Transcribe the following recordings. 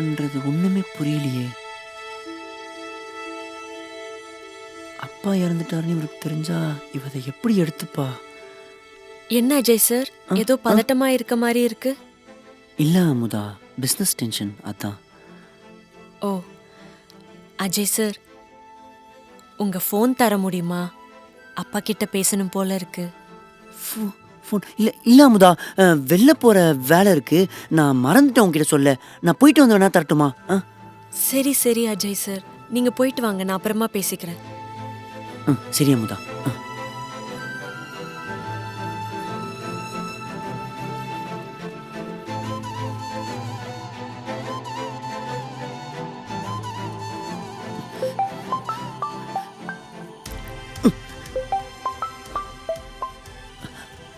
பண்றது ஒண்ணுமே புரியலையே. அப்பா இறந்துட்டாருன்னு இவருக்கு தெரிஞ்சா இவதை எப்படி எடுத்துப்பா? என்ன அஜய் சார், ஏதோ பதட்டமா இருக்க மாதிரி இருக்கு. இல்ல அமுதா, பிசினஸ் டென்ஷன் அதான். ஓ அஜய் சார், உங்க ஃபோன் தர முடியுமா? அப்பா கிட்ட பேசணும் போல இருக்கு. ஃபோன் இல்ல அமுதா, வெளில போற வேலை இருக்கு. நான் மறந்துட்டேன் உங்ககிட்ட சொல்ல. நான் போயிட்டு வந்து வேணா தரட்டுமா? சரி சரி அஜய் சார், நீங்க போயிட்டு வாங்க, நான் அப்புறமா பேசிக்கிறேன். சரி அமுதா.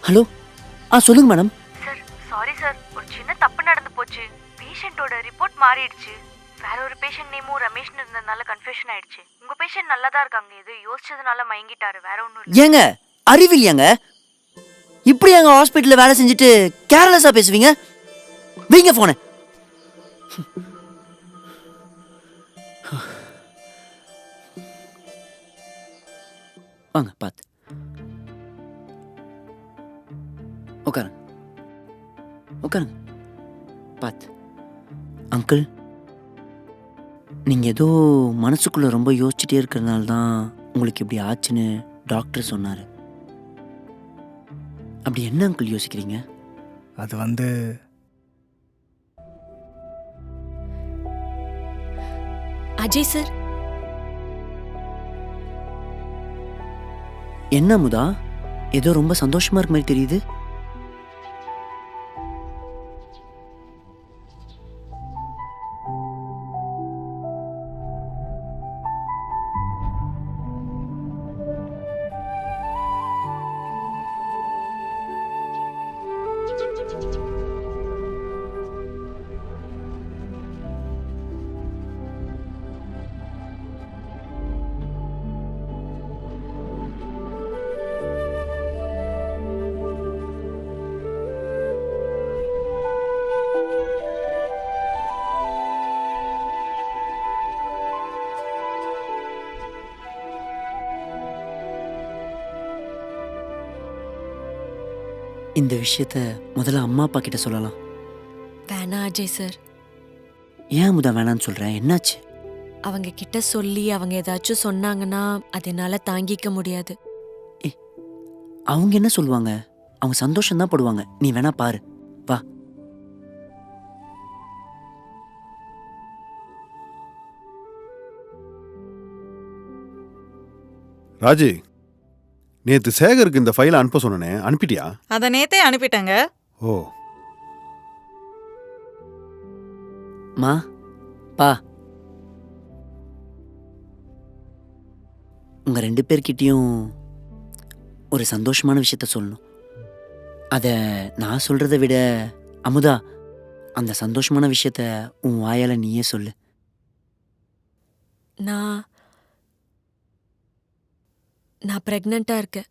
ஹலோ, சொல்லுங்க மேடம். சார் சாரி சார், ஒரு சின்ன தப்பு நடந்து போச்சு. பேஷண்டோட ரிப்போர்ட் மாறிடுச்சு. வேற ஒரு பேஷண்ட் நேமும் ரமேஷ்னு இருந்ததுனால கன்ஃபியூஷன் ஆயிடுச்சு. உங்க பேஷண்ட் நல்லா தான் இருக்காங்க, ஏதோ யோசிச்சதுனால மயங்கிட்டாரு, வேற ஒன்றும் இல்லை. ஏங்க அறிவில்லையாங்க? இப்படி எங்க ஹாஸ்பிட்டல்ல வேலை செஞ்சுட்டு கேர்லெஸ்ஸா பேசுவீங்க? வைங்க போன. வாங்க பாத்து உட்காருங்க, உட்காருங்க பாத்து. அங்கிள், நீங்க ஏதோ மனசுக்குள்ள ரொம்ப யோசிச்சுட்டே இருக்கிறதுனால தான் உங்களுக்கு இப்படி ஆச்சுன்னு டாக்டர் சொன்னாரு. அப்படி என்ன அங்கிள் யோசிக்கிறீங்க? அது அஜய் சார், என்ன அமுதா, ஏதோ ரொம்ப சந்தோஷமா இருக்க மாதிரி தெரியுது. இந்த விஷயத்த முதல்ல அம்மா அப்பா கிட்ட சொல்லலாம். வேணா அஜய் சார். ஏன் அமுதா வேணான்னு சொல்றேன்? என்னாச்சு? அவங்க கிட்ட சொல்லி அவங்க ஏதாச்சும் சொன்னாங்கன்னா அது என்னால தாங்கிக்க முடியாது. அவங்க என்ன சொல்லுவாங்க? அவங்க சந்தோஷம் தான் படுவாங்க. நீ வேணா பாரு, வா. ராஜி, நேத்து சேகருக்கு இந்த ஃபைலை அனுப்ப சொன்னனே, அனுப்பிட்டியா? அத நேத்தே அனுப்பிட்டேங்க. ஓ, மா பா, உங்க 2 பேர்கிட்டயும் ஒரு சந்தோஷமான விஷயத்த சொல்லணும். அத நான் சொல்றதை விட அமுதா, அந்த சந்தோஷமான விஷயத்த உன் வாயால நீயே சொல்லு. நான் பிரெக்னண்டா இருக்கேன்.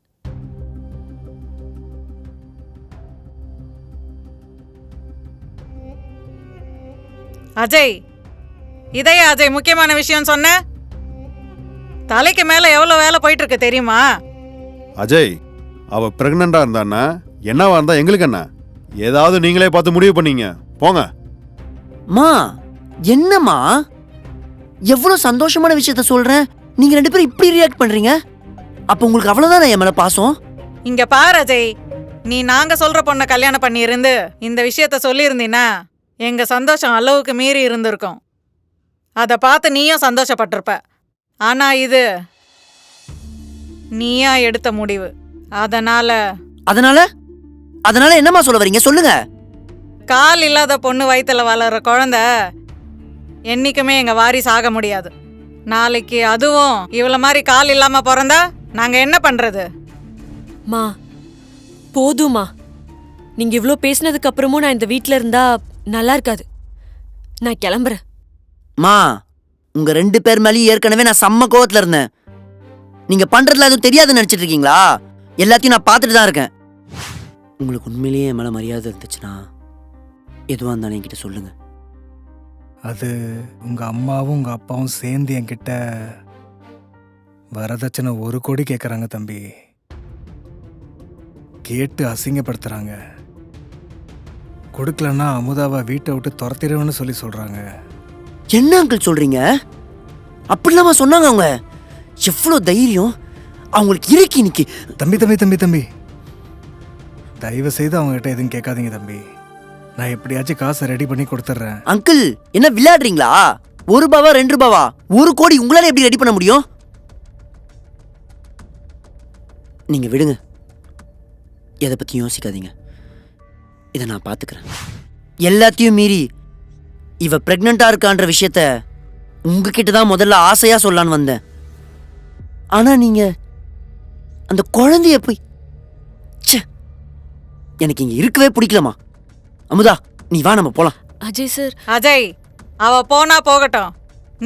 அஜய், இதையா அஜய் முக்கியமான விஷயம் சொன்ன? தலைக்கு மேல எவ்வளவு வேலை போயிட்டு இருக்கு தெரியுமா? அஜய், அவ பிரெக்னண்டா இருந்தான்னா என்னவா இருந்தா எங்களுக்கு என்ன? ஏதாவது நீங்களே பார்த்து முடிவு பண்ணீங்க, போங்க. மா, என்னம்மா எவ்வளவு சந்தோஷமான விஷயத்த சொல்றேன், நீங்க 2 பேரும் இப்படி ரியாக்ட் பண்றீங்க? அப்ப உங்களுக்கு அவ்வளவுதான் என் மேல பாசம்? இங்க பாரு அஜய், நீ நாங்க சொல்ற பொண்ண கல்யாணம் பண்ணி இருந்து இந்த விஷயத்த சொல்லி இருந்தீனா எங்க சந்தோஷம் அளவுக்கு மீறி இருந்திருக்கும். அத பார்த்து நீயும் சந்தோஷப்பட்டிருப்ப. ஆனா இது நீயா எடுத்த முடிவு. அதனால அதனால என்னமா சொல்ல வரீங்க? சொல்லுங்க. கால் இல்லாத பொண்ணு வயித்துல வளர்ற குழந்தை என்னைக்குமே எங்க வாரிசு ஆக முடியாது. நாளைக்கு அதுவும் இவ்வளவு மாதிரி கால் இல்லாம பிறந்தா நாங்க என்ன பண்றது? மா போதுமா, நீங்க இவ்ளோ பேசினதுக்கு அப்புறமும் நான் இந்த வீட்ல இருந்தா நல்லா இருக்காது. நான் கிளம்புறேன். மா, உங்க 2 பேர் மேலேயும் ஏற்கனவே நான் செம்ம கோவத்துல இருந்தேன். நீங்க பண்றதுல எதுவும் தெரியாதுன்னு நினைச்சிட்டு இருக்கீங்களா? எல்லாத்தையும் நான் பார்த்துட்டு தான் இருக்கேன். உங்களுக்கு உண்மையிலேயே என் மேல மரியாதை இருந்துச்சுன்னா எதுவா இருந்தாலும் என்கிட்ட சொல்லுங்க. அது உங்கள் அம்மாவும் உங்கள் அப்பாவும் சேர்ந்து என்கிட்ட வரதட்சணை 1 கோடி கேட்குறாங்க தம்பி. கேட்டு அசிங்கப்படுத்துகிறாங்க. கொடுக்கலன்னா அமுதாவை வீட்டை விட்டு துரத்திடுவேன்னு சொல்லி சொல்கிறாங்க. என்ன அங்கிள் சொல்றீங்க? அப்படிலாமா சொன்னாங்க அவங்க? எவ்வளோ தைரியம் அவங்களுக்கு இருக்கு இன்னைக்கு. தம்பி தம்பி தம்பி தம்பி தயவு செய்து அவங்ககிட்ட எதுவும் கேட்காதீங்க தம்பி. நான் எப்படியாச்சும் காசை ரெடி பண்ணி கொடுத்துட்றேன். அங்கிள் என்ன விளையாடுறீங்களா? 1 ரூபாவா 2 ரூபாவா? 1 கோடி உங்களால எப்படி ரெடி பண்ண முடியும்? நீங்க விடுங்க, எதை பத்தி யோசிக்காதீங்க. இதை நான் பாத்துக்கிறேன். எல்லாத்தையும் மீறி இவ பிரெக்னண்டா இருக்கான்ற விஷயத்த உங்ககிட்ட தான் முதல்ல ஆசையா சொல்லலான்னு வந்தேன். ஆனா நீங்க அந்த குழந்தைய போய் ச்சே, எனக்கு இங்க இருக்கவே பிடிக்கலமா. அமுதா நீ வா, நம்ம போலாம். அஜய் சார், அஜய், அவ போனா போகட்டும்.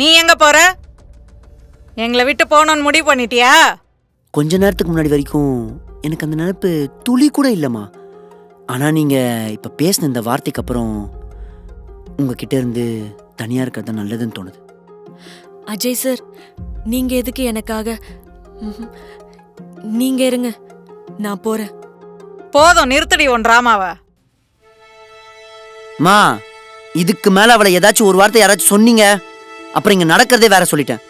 நீ எங்க போற? எங்களை விட்டு போகணும்னு முடிவு பண்ணிட்டியா? கொஞ்ச நேரத்துக்கு முன்னாடி வரைக்கும் எனக்கு அந்த நினைப்பு துளி கூட இல்லைம்மா. ஆனா நீங்க இப்ப பேசின இந்த வார்த்தைக்கு அப்புறம் உங்ககிட்ட இருந்து தனியா இருக்கிறது தான் நல்லதுன்னு தோணுது. அஜய் சார், நீங்க எதுக்கு எனக்காக? ம்ஹும். நீங்க இருங்க, நான் போறேன். போதும், நிறுத்தடி உன் டிராமாவை. மா, இதுக்கு மேல அவளை ஏதாச்சும் ஒரு வார்த்தை யாராச்சும் சொன்னீங்க, அப்புறம் இங்க நடக்கிறதே வேற சொல்லிட்டேன்.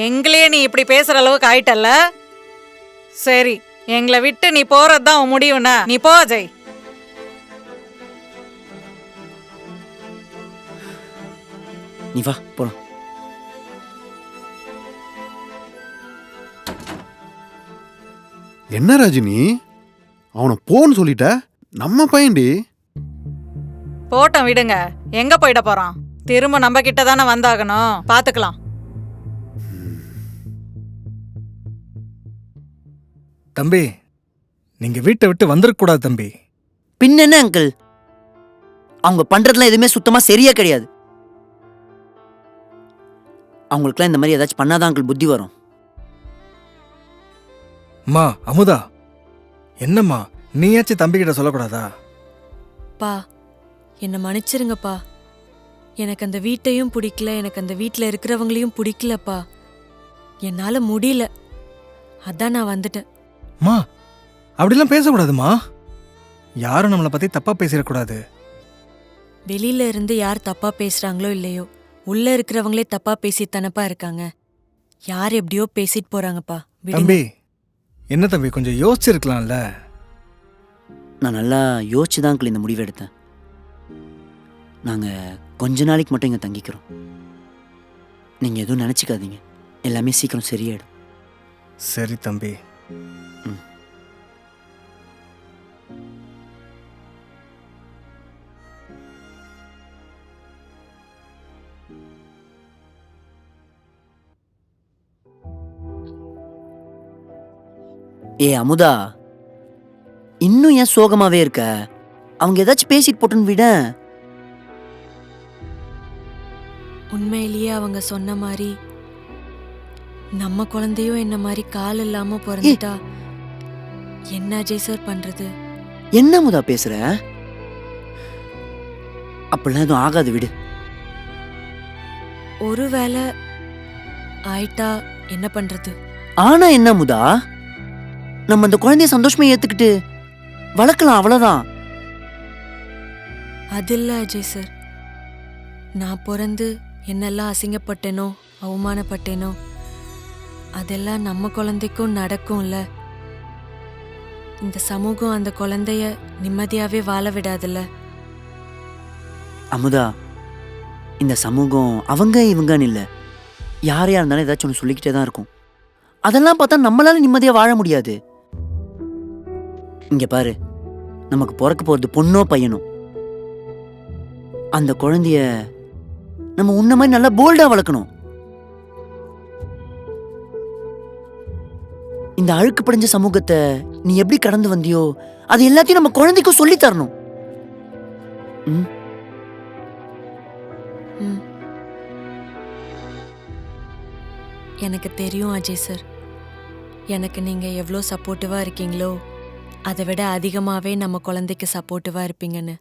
எங்களையே நீ இப்படி பேசுற அளவுக்கு ஆயிட்டல்ல. சரி, எங்களை விட்டு நீ போறதுதான் உன் முடிவுனா நீ போ அஜய். நீ வா போலாம். என்ன ரஜினி, அவனை போன்னு சொல்லிட்ட? நம்ம பையன்டி. போட்டோம் விடுங்க, எங்க போயிட போறான்? திரும்ப நம்ம கிட்ட தானே வந்தாகணும், பாத்துக்கலாம். தம்பி, நீங்கள் வீட்டை விட்டு வந்துடக்கூடாது தம்பி. பின்ன என்ன அங்கிள், அவங்க பண்றதுலாம் எதுவுமே சுத்தமா சரியா கிடையாது. அவங்களுக்குலாம் இந்த மாதிரி ஏதாச்சும் பண்ணாதான் அங்கிள் புத்தி வரும். அம்மா அமுதா, என்னம்மா நீயாச்சும் தம்பிக்கிட்ட சொல்லக்கூடாதா? பா, என்னை மன்னிச்சிருங்கப்பா. எனக்கு அந்த வீட்டையும் பிடிக்கல, எனக்கு அந்த வீட்டில் இருக்கிறவங்களையும் பிடிக்கலப்பா. என்னால் முடியல, அதான் நான் வந்துட்டேன். மா, அப்படிலாம் பேசக்கூடாதுமா. யாரும் நம்மளை பற்றி தப்பாக பேசிடக்கூடாது. வெளியில இருந்து யார் தப்பா பேசுறாங்களோ இல்லையோ, உள்ள இருக்கிறவங்களே தப்பா பேசித்தானப்பா இருக்காங்க. யார் எப்படியோ பேசிட்டு போறாங்கப்பா, விடுங்க. தம்பி, என்ன தம்பி கொஞ்சம் யோசிச்சிருக்கலாம்ல. நான் நல்லா யோசிச்சு தான் அங்கிள் இந்த முடிவு எடுத்தேன். நாங்க கொஞ்ச நாளைக்கு மட்டும் இங்க தங்கிக்கிறோம். நீங்க எதுவும் நினைச்சுக்காதீங்க, எல்லாமே சீக்கிரம் சரியாயிடும். சரி தம்பி. ஏ அமுதா, இன்னும் ஏன் சோகமாவே இருக்க? அவங்க ஏதாச்சும் பேசிட்டு போட்டுன்னு விட. உண்மையிலேயே அவங்க சொன்ன மாதிரி நம்ம குழந்தையும் என்ன மாதிரி கால் இல்லாம பிறந்துட்டா என்ன அஜய் சார் பண்றது? என்ன அமுதா பேசுற? அப்படிலாம் எதுவும் ஆகாது, விடு. ஒருவேளை ஆயிட்டா என்ன பண்றது? ஆனா என்ன அமுதா, நம்ம அந்த குழந்தைய சந்தோஷமா ஏத்துக்கிட்டு வளர்க்கலாம், அவ்வளவுதான். அது இல்ல அஜய் சார், நான் பிறந்து என்னெல்லாம் அசிங்கப்பட்டேனோ அவமானப்பட்டேனோ அதெல்லாம் நம்ம குழந்தைக்கும் நடக்கும்ல. இந்த சமூகம் அந்த குழந்தைய நிம்மதியாவே வாழ விடாதுல்ல. அமுதா, இந்த சமூகம் அவங்க இவங்கன்னு இல்லை, யாரையா இருந்தாலும் ஏதாச்சும் ஒன்று சொல்லிக்கிட்டே தான் இருக்கும். அதெல்லாம் பார்த்தா நம்மளால நிம்மதியா வாழ முடியாது. இங்க பாரு, நமக்கு பிறக்க போறது பொண்ணோ பையனோ, அந்த குழந்தைய நம்ம உன்ன மாதிரி நல்லா போல்டா வளர்க்கணும். இந்த அழுக்கு படிஞ்ச சமூகத்தை நீ எப்படி கடந்து வந்தியோ அது எல்லாத்தையும் நம்ம குழந்தைக்கும் சொல்லி தரணும். ம்? ம். எனக்கு தெரியும் அஜய் சார், எனக்கு நீங்க எவ்வளோ சப்போர்ட்டிவா இருக்கீங்களோ அதை விட அதிகமாவே நம்ம குழந்தைக்கு சப்போர்ட்டிவா இருப்பீங்கன்னு.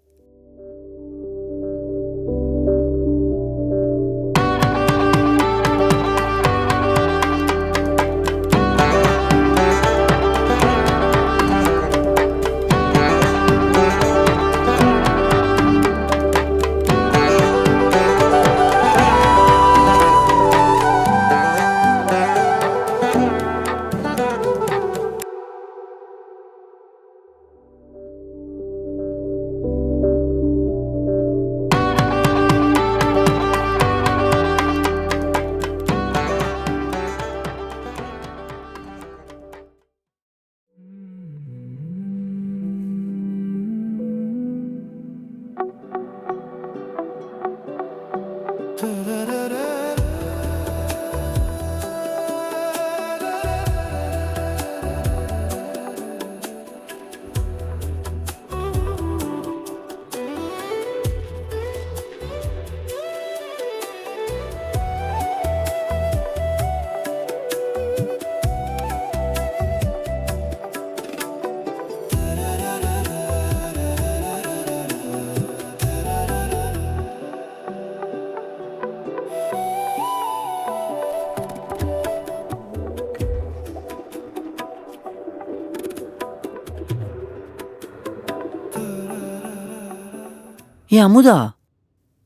ஏன் அமுதா,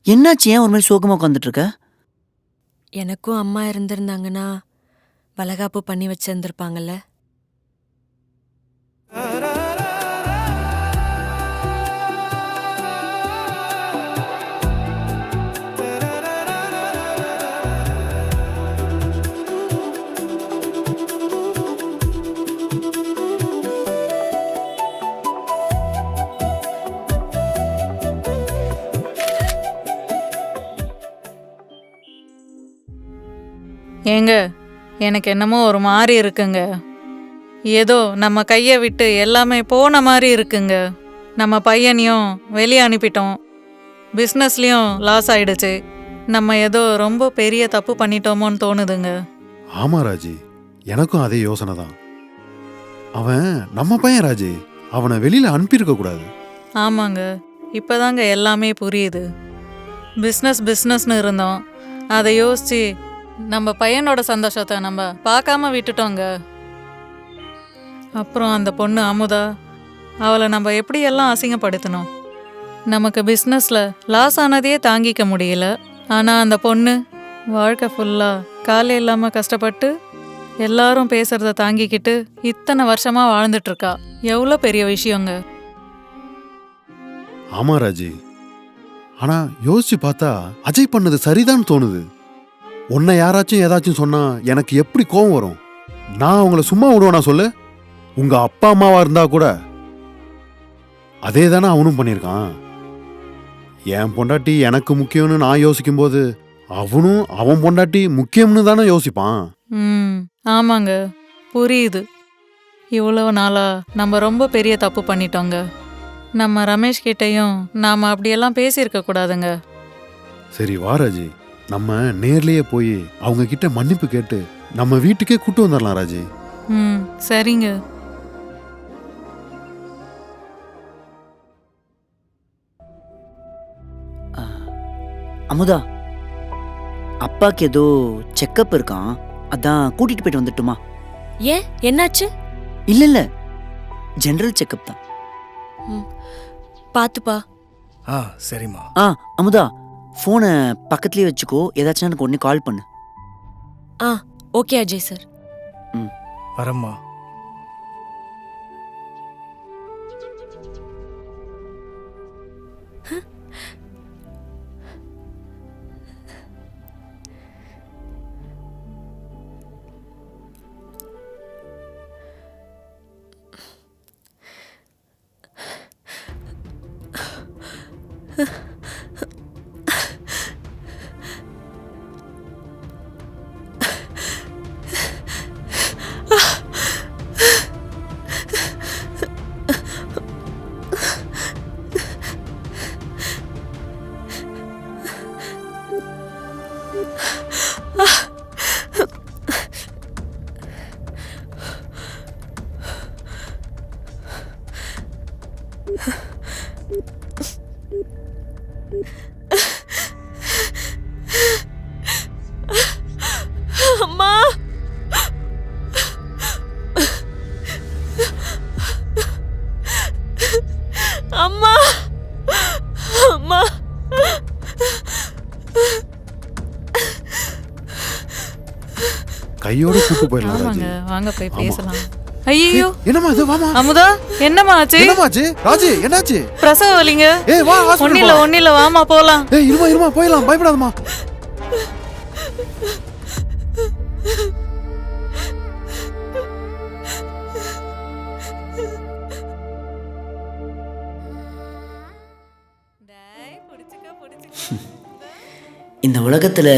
என்னாச்சு? ஏன் ஒரு மாதிரி சோகமாக உட்காந்துட்டு இருக்க? எனக்கும் அம்மா இருந்திருந்தாங்கன்னா வளகாப்பு பண்ணி வச்சிருந்திருப்பாங்கல்ல. ஏங்க, எனக்கு என்னமோ ஒரு மாதிரி இருக்குங்க. ஏதோ நம்ம கையை விட்டு எல்லாமே போன மாதிரி இருக்குங்க. நம்ம பையனையும் வெளியே அனுப்பிட்டோம், பிஸ்னஸ்லேயும் லாஸ் ஆயிடுச்சு. நம்ம ஏதோ ரொம்ப பெரிய தப்பு பண்ணிட்டோமோன்னு தோணுதுங்க. ஆமா ராஜி, எனக்கும் அதே யோசனை தான். அவன் நம்ம பையன் ராஜி, அவனை வெளியில அனுப்பியிருக்க கூடாது. ஆமாங்க, இப்போதாங்க எல்லாமே புரியுது. பிஸ்னஸ்னு இருந்தோம், அதை யோசிச்சு நம்ம பையனோட சந்தோஷத்தை நம்ம பார்க்காம விட்டுட்டோங்க. அப்புறம் அந்த பொண்ணு அமுதா, அவளை நம்ம எப்படியெல்லாம் அசிங்கப்படுத்தணும். நமக்கு பிஸ்னஸில் லாஸ் ஆனதையே தாங்கிக்க முடியல. ஆனால் அந்த பொண்ணு வாழ்க்கை ஃபுல்லாக காலே இல்லாமல் கஷ்டப்பட்டு எல்லாரும் பேசுகிறத தாங்கிக்கிட்டு இத்தனை வருஷமாக வாழ்ந்துட்டுருக்கா. எவ்வளோ பெரிய விஷயங்க. ஆமா ராஜி, ஆனா யோசிச்சு பார்த்தா அஜய் பண்ணது சரிதான் தோணுது. உன்னை யாராச்சும் ஏதாச்சும் சொன்னா எனக்கு எப்படி கோவம் வரும்? நான் அவங்கள சும்மா விடுவேனா சொல்லு? உங்க அப்பா அம்மாவா இருந்தா கூட அதே தானே அவனும் பண்ணியிருக்கான். என் பொண்டாட்டி எனக்கு முக்கியம்னு நான் யோசிக்கும் போது அவனும் அவன் பொண்டாட்டி முக்கியம்னு தானே யோசிப்பான். ஆமாங்க, புரியுது. இவ்வளவு நாளா நம்ம ரொம்ப பெரிய தப்பு பண்ணிட்டோங்க. நம்ம ரமேஷ் கிட்டையும் நாம் அப்படியெல்லாம் பேசியிருக்க கூடாதுங்க. சரி வா ராஜி, நம்ம நேர்லயே போய் அவங்க கிட்ட மன்னிப்பு கேட்டு நம்ம வீட்டுக்கே கூட்டு வந்துடலாம் ராஜி. சரிங்க. அமுதா, அப்பாக்கு ஏதோ செக்கப் இருக்கான், அதான் கூட்டிட்டு போயிட்டு வந்துட்டுமா? ஏன், என்னாச்சு? இல்ல ஜெனரல் செக்கப் தான். பாத்துப்பா. சரிம்மா. அமுதா, ஃபோனை பக்கத்துலேயே வச்சுக்கோ, ஏதாச்சும் எனக்கு உடனே கால் பண்ணு. Okay Ajay sir. வரம்மா. அம்மா, அம்மா, அம்மா. கையோட கூட்டு போயிடலாம் ராஜி. ஆமாங்க, வாங்க போய் பேசலாம். ஐயோ, என்னம்மா இது? வாமா. அமுதா, என்னம்மா ஆச்சு? என்னமாச்சு ராஜி? என்னாச்சு? பிரசவ வலிங்க. வா ஹாஸ்பிடல். ஒன்னில வாமா போலாம். இருமா போயிடலாம், பயப்படாதம்மா. இந்த உலகத்தில்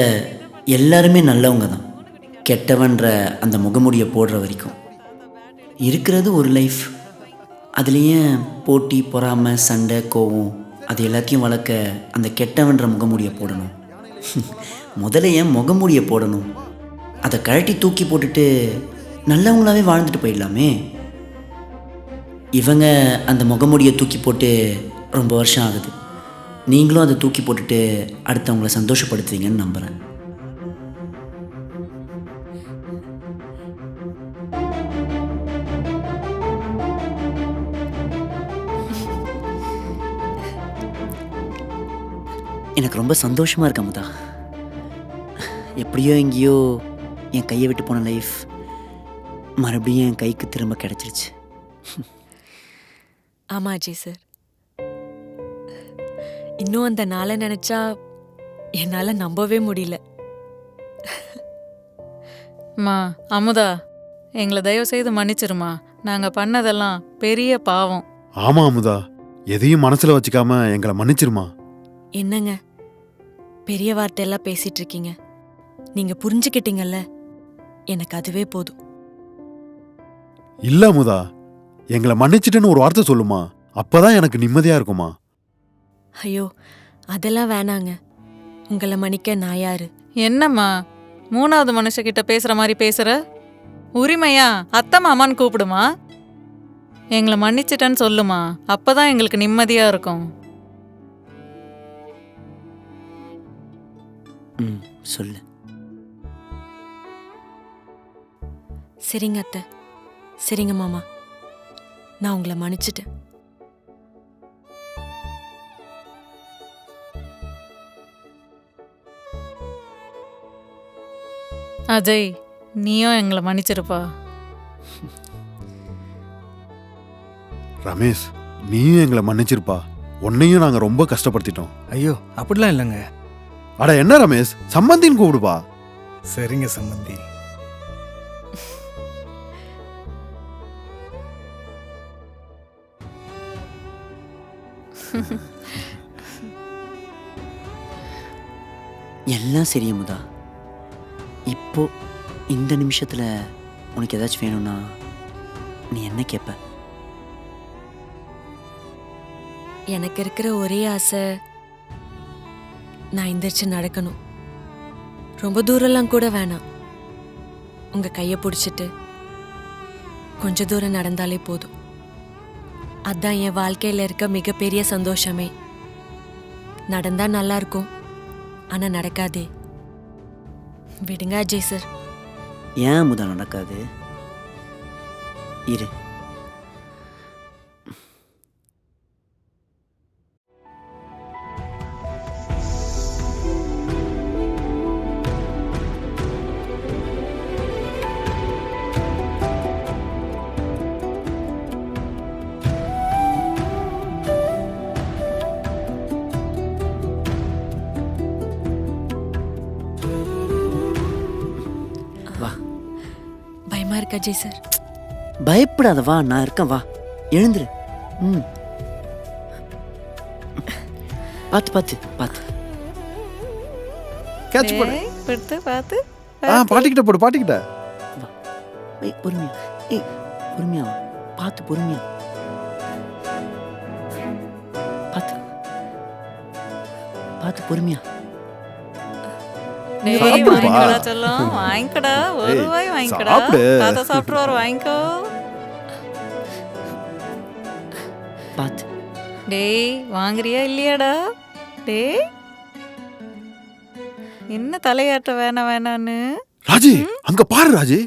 எல்லாருமே நல்லவங்க தான், கெட்டவன்ற அந்த முகமுடியை போடுற வரைக்கும். இருக்கிறது ஒரு லைஃப், அதுலேயே போட்டி, பொறாமை, சண்டை, கோவம் அது எல்லாத்தையும் வளர்க்க அந்த கெட்டவன்ற முகமுடியை போடணும். முதல்ல ஏன் முகமுடியை போடணும்? அதை கழட்டி தூக்கி போட்டுட்டு நல்லவங்களாவே வாழ்ந்துட்டு போயிடலாமே. இவங்க அந்த முகமுடியை தூக்கி போட்டு ரொம்ப வருஷம் ஆகுது. நீங்களும் அதை தூக்கி போட்டுட்டு அடுத்தவங்களை சந்தோஷப்படுத்துவீங்கன்னு நம்புகிறேன். எனக்கு ரொம்ப சந்தோஷமா இருக்கு அமுதா. எப்படியோ எங்கேயோ என் கையை விட்டு போன லைஃப் மறுபடியும் என் கைக்கு திரும்ப கிடைச்சிருச்சு. ஆமா அஜய் சார். இன்னும் அந்த நாளை நினைச்சா என்னால நம்பவே முடியல. மா அமுதா, எங்களை தயவு செய்து மன்னிச்சிருமா. நாங்க பண்ணதெல்லாம் பெரிய பாவம். ஆமா அமுதா, எதையும் மனசுல வச்சுக்காம எங்களை மன்னிச்சிருமா. என்னங்க பெரிய வார்த்தையெல்லாம் பேசிட்டு இருக்கீங்க? நீங்க புரிஞ்சுக்கிட்டீங்கல்ல, எனக்கு அதுவே போதும். இல்ல அமுதா, எங்களை மன்னிச்சிட்டுன்னு ஒரு வார்த்தை சொல்லுமா, அப்பதான் எனக்கு நிம்மதியா இருக்குமா. ஐயோ அதெல்லாம் வேணாங்க. உங்களை மன்னிக்க நான் யாரு? என்னம்மா மூணாவது மனுஷகிட்ட பேசுற மாதிரி பேசுற? உரிமையா அத்தை மாமான்னு கூப்பிடுமா. எங்களை மன்னிச்சிட்டேன்னு சொல்லுமா, அப்பதான் எங்களுக்கு நிம்மதியா இருக்கும். ம், சொல்லு. சரிங்க அத்தை, சரிங்க மாமா, நான் உங்களை மன்னிச்சிட்டேன். அஜய், நீயும் எங்களை மன்னிச்சிருப்பா. ரமேஷ், நீயும் எங்களை மன்னிச்சிருப்பா. உன்னையும் நாங்க ரொம்ப கஷ்டப்படுத்திட்டோம். ஐயோ அப்படிலாம் இல்லைங்க. அட என்ன ரமேஷ், சம்பந்தின்னு கூப்பிடுப்பா. சரிங்க சம்பந்தி. எல்லாம் சரி அமுதா. இப்போ இந்த நிமிஷத்துல உனக்கு ஏதாச்சும் வேணும்னா நீ என்ன கேட்ப? எனக்கு இருக்கிற ஒரே ஆசை, நான் எந்திரிச்சு நடக்கணும். ரொம்ப தூரம்லாம் கூட வேணாம். உங்க கையை பிடிச்சிட்டு கொஞ்ச தூரம் நடந்தாலே போதும். அதான் என் வாழ்க்கையில இருக்க மிகப்பெரிய சந்தோஷமே. நடந்தா நல்லா இருக்கும், ஆனா நடக்காதே. விடுங்க அஜய் சார். ஏன் அமுதா நடக்காது? இரு. வா. பயமா இருக்கு அஜய் சார். பயப்படாத, வா, நான் இருக்கேன், வா, எழுந்துரு. ம், பார்த்து பார்த்து பார்த்து. கேட்ச் பண்ணு. ஏய், படுத்து பார்த்து. பாட்டிக்கிட்ட போடு, பாட்டிக்கிட்ட. ஏய் பொறுமையா, ஏய் பொறுமையா வா. பார்த்து பொறுமையா பார்த்து பார்த்து பொறுமையா. டேய், சாப்பிடுப்பா. வாங்கிக்கடா செல்லம், வாங்கிக்கடா. ஒரு ஏய், ரூபாய் வாங்கிக்கடா. சாப்பிடு. தாத்தா சாப்பிட்டுருவாரு, வாங்கிக்கோ. பார்த்து. டேய், வாங்குறியா இல்லையாடா? டேய், என்ன தலையாட்ட வேணாம் வேணான்னு? ராஜி, அங்க பாரு ராஜி.